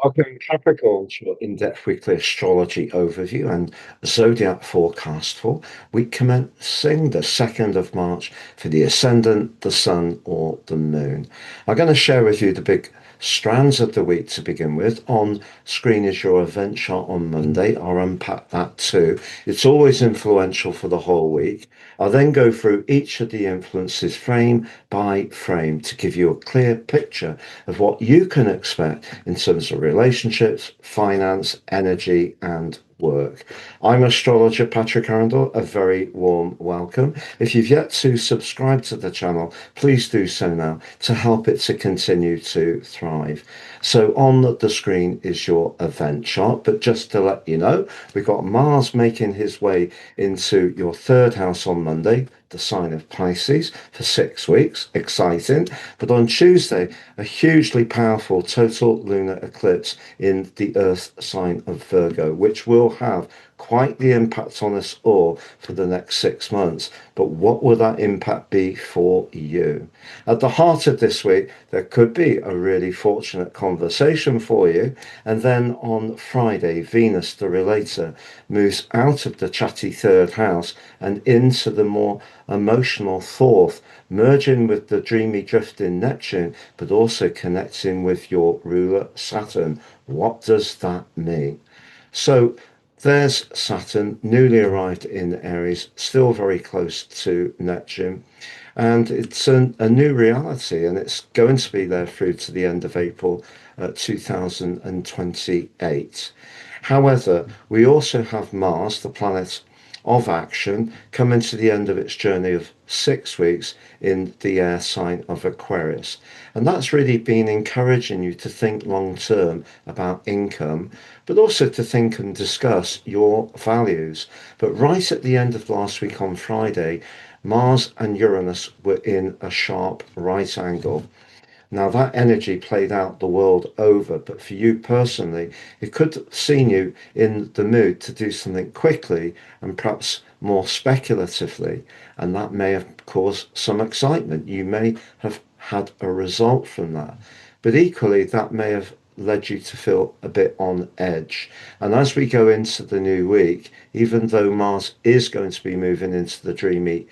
Welcome, Capricorn, to your in-depth weekly astrology overview and zodiac forecast for week commencing the 2nd of March for the ascendant, the sun, or the moon. I'm going to share with you the big strands of the week to begin with. On screen is your event chart on Monday. I'll unpack that too. It's always influential for the whole week. I'll then go through each of the influences frame by frame to give you a clear picture of what you can expect in terms of relationships, finance, energy, and work. I'm astrologer Patrick Arundel. A very warm welcome. If you've yet to subscribe to the channel, please do so now to help it to continue to thrive. So on the screen is your event chart, but just to let you know, we've got Mars making his way into your third house on Monday, the sign of Pisces, for 6 weeks. Exciting. But on Tuesday, a hugely powerful total lunar eclipse in the Earth sign of Virgo, which will have quite the impact on us all for the next 6 months. But what will that impact be for you? At the heart of this week, there could be a really fortunate conversation for you. And then on Friday, Venus, the relator, moves out of the chatty third house and into the more emotional fourth, merging with the dreamy drifting Neptune, but also connecting with your ruler Saturn. What does that mean? So there's Saturn, newly arrived in Aries, still very close to Neptune. And it's a new reality, and it's going to be there through to the end of April 2028. However, we also have Mars, the planet of action, coming to the end of its journey of 6 weeks in the air sign of Aquarius. And that's really been encouraging you to think long term about income, but also to think and discuss your values. But right at the end of last week on Friday, Mars and Uranus were in a sharp right angle. Now, that energy played out the world over, but for you personally, it could have seen you in the mood to do something quickly and perhaps more speculatively, and that may have caused some excitement. You may have had a result from that, but equally, that may have led you to feel a bit on edge. And as we go into the new week, even though Mars is going to be moving into the dreamy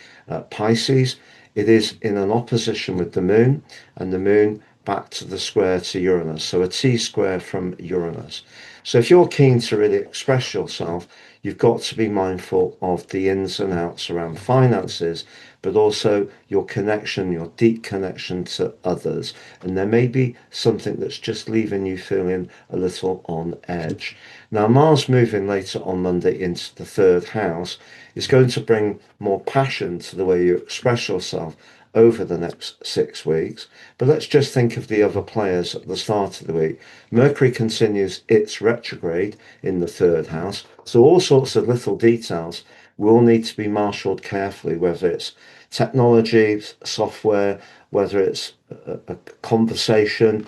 Pisces, it is in an opposition with the moon, and the moon back to the square to Uranus, so a T square from Uranus. So if you're keen to really express yourself, you've got to be mindful of the ins and outs around finances, but also your connection, your deep connection to others. And there may be something that's just leaving you feeling a little on edge. Now, Mars moving later on Monday into the third house is going to bring more passion to the way you express yourself over the next 6 weeks. But let's just think of the other players at the start of the week. Mercury continues its retrograde in the third house. So all sorts of little details will need to be marshaled carefully, whether it's technology, software, whether it's a conversation,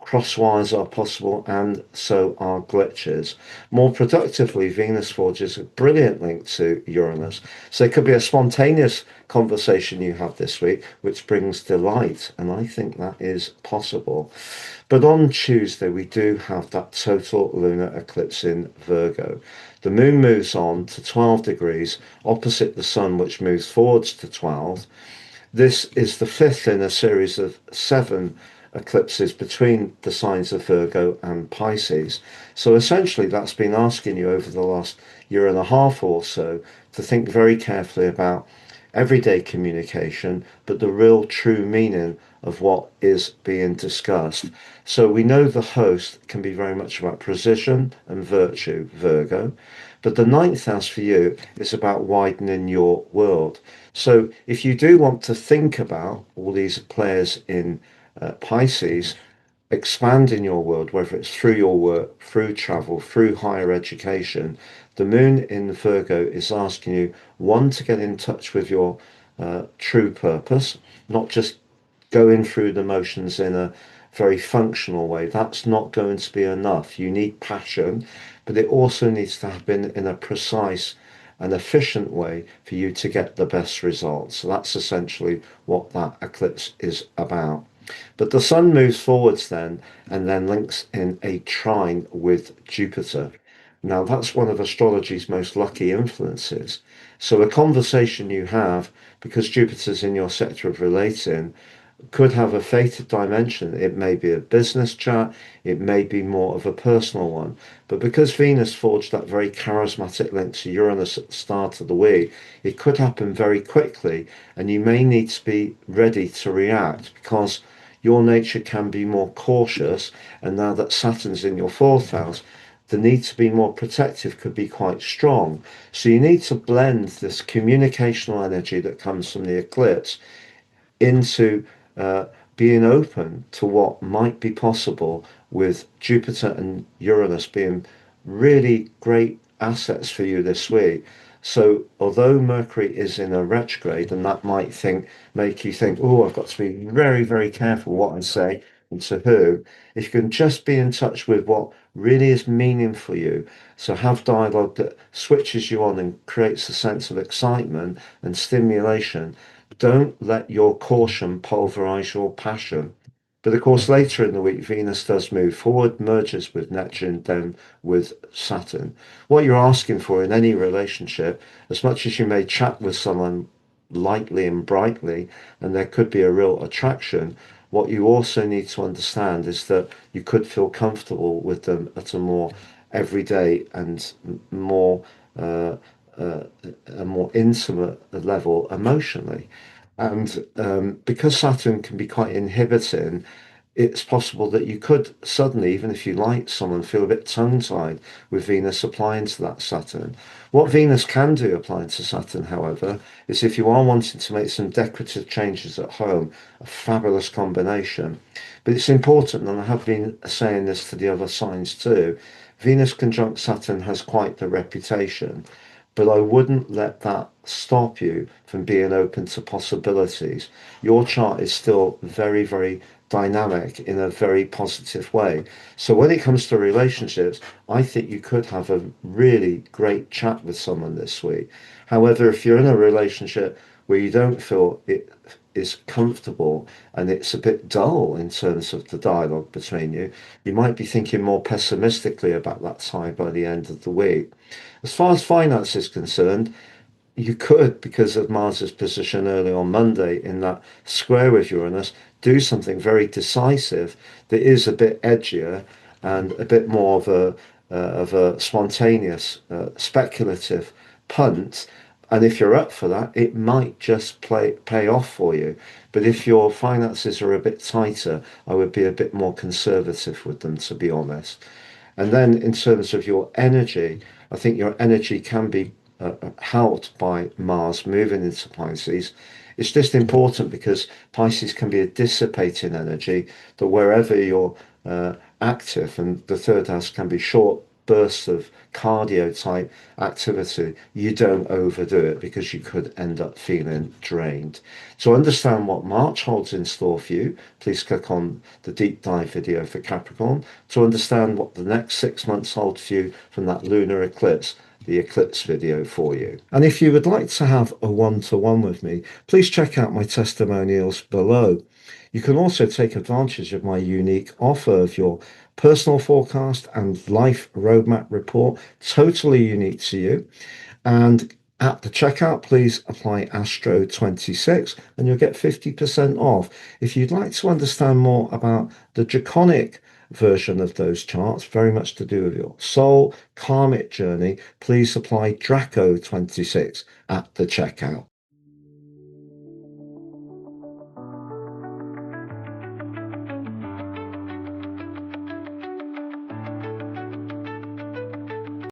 crosswires are possible, and so are glitches. More productively, Venus forges a brilliant link to Uranus. So it could be a spontaneous conversation you have this week, which brings delight, and I think that is possible. But on Tuesday, we do have that total lunar eclipse in Virgo. The moon moves on to 12 degrees opposite the sun, which moves forwards to 12. This is the fifth in a series of 7 eclipses between the signs of Virgo and Pisces. So essentially, that's been asking you over the last year and a half or so to think very carefully about everyday communication, but the real true meaning of what is being discussed. So we know the host can be very much about precision and virtue, Virgo, but the ninth house for you is about widening your world. So if you do want to think about all these players in Pisces, expanding your world, whether it's through your work, through travel, through higher education, the moon in Virgo is asking you, one, to get in touch with your true purpose, not just going through the motions in a very functional way. That's not going to be enough. You need passion, but it also needs to happen in a precise and efficient way for you to get the best results. So that's essentially what that eclipse is about. But the sun moves forwards then and then links in a trine with Jupiter. Now, that's one of astrology's most lucky influences. So, a conversation you have, because Jupiter's in your sector of relating, could have a fated dimension. It may be a business chat, it may be more of a personal one. But because Venus forged that very charismatic link to Uranus at the start of the week, it could happen very quickly, and you may need to be ready to react because your nature can be more cautious. And now that Saturn's in your fourth house, the need to be more protective could be quite strong. So you need to blend this communicational energy that comes from the eclipse into uh, being open to what might be possible with Jupiter and Uranus being really great assets for you this week. So, although Mercury is in a retrograde, and that might make you think, oh, I've got to be very, very careful what I say and to who, if you can just be in touch with what really is meaning for you, so have dialogue that switches you on and creates a sense of excitement and stimulation. Don't let your caution pulverize your passion. But of course, later in the week, Venus does move forward, merges with Neptune, then with Saturn. What you're asking for in any relationship, as much as you may chat with someone lightly and brightly, and there could be a real attraction, what you also need to understand is that you could feel comfortable with them at a more everyday and more uh, uh, a more intimate level emotionally. And because Saturn can be quite inhibiting, it's possible that you could suddenly, even if you like someone, feel a bit tongue-tied with Venus applying to that Saturn. What Venus can do applying to Saturn, however, is if you are wanting to make some decorative changes at home, a fabulous combination. But it's important, and I have been saying this to the other signs too, Venus conjunct Saturn has quite the reputation, but I wouldn't let that stop you from being open to possibilities. Your chart is still very, very dynamic in a very positive way. So when it comes to relationships, I think you could have a really great chat with someone this week. However, if you're in a relationship where you don't feel it is comfortable and it's a bit dull in terms of the dialogue between you, you might be thinking more pessimistically about that side by the end of the week. As far as finance is concerned, you could, because of Mars's position early on Monday in that square with Uranus, do something very decisive that is a bit edgier and a bit more of a spontaneous, speculative punt. And if you're up for that, it might just pay off for you. But if your finances are a bit tighter, I would be a bit more conservative with them, to be honest. And then in terms of your energy, I think your energy can be helped by Mars moving into Pisces. It's just important because Pisces can be a dissipating energy that wherever you're active, and the third house can be short bursts of cardio type activity, you don't overdo it because you could end up feeling drained. To understand what March holds in store for you, please click on the deep dive video for Capricorn. To understand what the next 6 months hold for you from that lunar eclipse, the eclipse video for you. And if you would like to have a one-to-one with me, please check out my testimonials below. You can also take advantage of my unique offer of your personal forecast and life roadmap report, totally unique to you. And at the checkout, please apply Astro 26 and you'll get 50% off. If you'd like to understand more about the draconic version of those charts, very much to do with your soul karmic journey, please apply Draco 26 at the checkout.